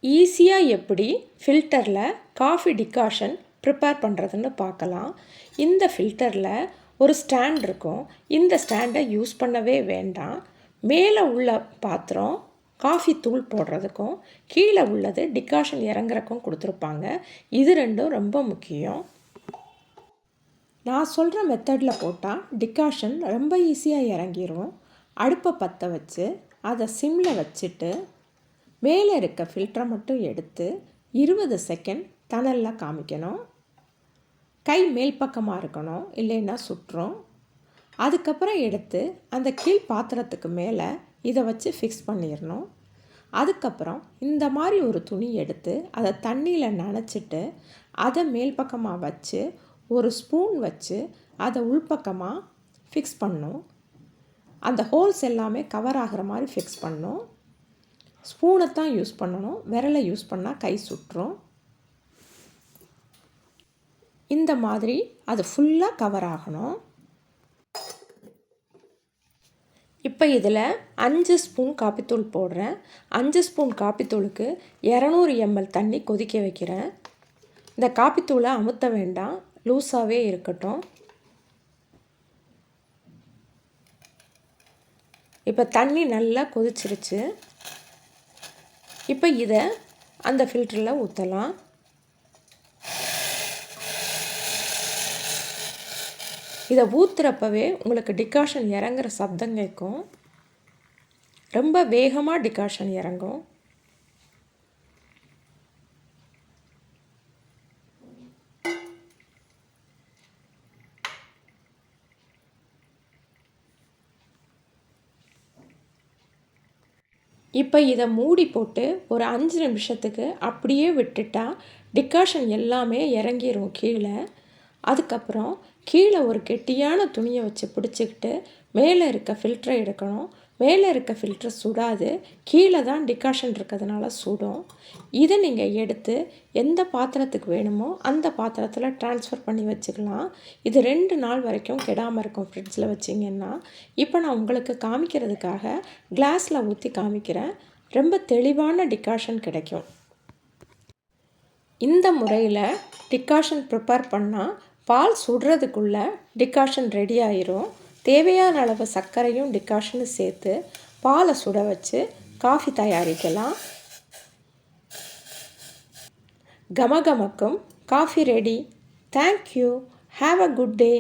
ஈஸியாக எப்படி ஃபில்டரில் காஃபி டிகாஷன் ப்ரிப்பேர் பண்ணுறதுன்னு பார்க்கலாம். இந்த ஃபில்டரில் ஒரு ஸ்டாண்ட் இருக்கும். இந்த ஸ்டாண்டை யூஸ் பண்ணவே வேண்டாம். மேலே உள்ள பாத்திரம் காஃபி தூள் போடுறதுக்கும் கீழே உள்ளது டிகாஷன் இறங்குறக்கும் கொடுத்துருப்பாங்க. இது ரெண்டும் ரொம்ப முக்கியம். நான் சொல்கிற மெத்தடில் போட்டால் டிகாஷன் ரொம்ப ஈஸியாக இறங்கிரும். அடுப்பை பற்ற வச்சு அதை சிம்மில் வச்சுட்டு மேலே இருக்க ஃபில்டரை மட்டும் எடுத்து 20 செகண்ட் தணலில் காமிக்கணும். கை மேல் பக்கமாக இருக்கணும், இல்லைன்னா சுற்றும். அதுக்கப்புறம் எடுத்து அந்த கீழ் பாத்திரத்துக்கு மேலே இதை வச்சு ஃபிக்ஸ் பண்ணிடணும். அதுக்கப்புறம் இந்த மாதிரி ஒரு துணி எடுத்து அதை தண்ணியில் நனைச்சிட்டு அதை மேல் பக்கமாக வச்சு ஒரு ஸ்பூன் வச்சு அதை உள்பக்கமாக ஃபிக்ஸ் பண்ணணும். அந்த ஹோல்ஸ் எல்லாமே கவர் ஆகிற மாதிரி ஃபிக்ஸ் பண்ணணும். ஸ்பூனை தான் யூஸ் பண்ணணும், விரலை யூஸ் பண்ணால் கை சுற்றும். இந்த மாதிரி அது ஃபுல்லாக கவர் ஆகணும். இப்போ இதில் 5 ஸ்பூன் காப்பித்தூள் போடுறேன். 5 ஸ்பூன் காப்பித்தூளுக்கு 200 ml தண்ணி கொதிக்க வைக்கிறேன். இந்த காப்பித்தூளை அமுத்த வேண்டாம், லூஸாகவே இருக்கட்டும். இப்போ தண்ணி நல்லா கொதிச்சிருச்சு. இப்போ இதை அந்த ஃபில்டரில் ஊற்றலாம். இதை ஊற்றுறப்பவே உங்களுக்கு டிகாஷன் இறங்குற சப்தம் கேட்கும். ரொம்ப வேகமாக டிகாஷன் இறங்கும். இப்போ இதை மூடி போட்டு ஒரு 5 நிமிஷத்துக்கு அப்படியே விட்டுட்டா டிகாஷன் எல்லாமே இறங்கிரும் கீழே. அதுக்கப்புறம் கீழே ஒரு கெட்டியான துணியை வச்சு பிடிச்சிக்கிட்டு மேலே இருக்க ஃபில்டரை எடுக்கணும். மேலே இருக்க ஃபில்டர் சுடாது, கீழே தான் டிகாஷன் இருக்கிறதுனால சுடும். இதை நீங்கள் எடுத்து எந்த பாத்திரத்துக்கு வேணுமோ அந்த பாத்திரத்தில் ட்ரான்ஸ்ஃபர் பண்ணி வச்சுக்கலாம். இது 2 நாள் வரைக்கும் கெடாமல் இருக்கும் ஃப்ரிட்ஜில் வச்சிங்கன்னா. இப்போ நான் உங்களுக்கு காமிக்கிறதுக்காக கிளாஸில் ஊற்றி காமிக்கிறேன். ரொம்ப தெளிவான டிகாஷன் கிடைக்கும். இந்த முறையில் டிகாஷன் ப்ரிப்பேர் பண்ணால் பால் சுடுறதுக்குள்ளே டிகாஷன் ரெடி ஆயிரும். தேவையான அளவு சர்க்கரையும் டிகாஷனும் சேர்த்து பாலை சுட வச்சு காஃபி தயாரிக்கலாம். கமகமக்கும் coffee ready. Thank you. Have a good day.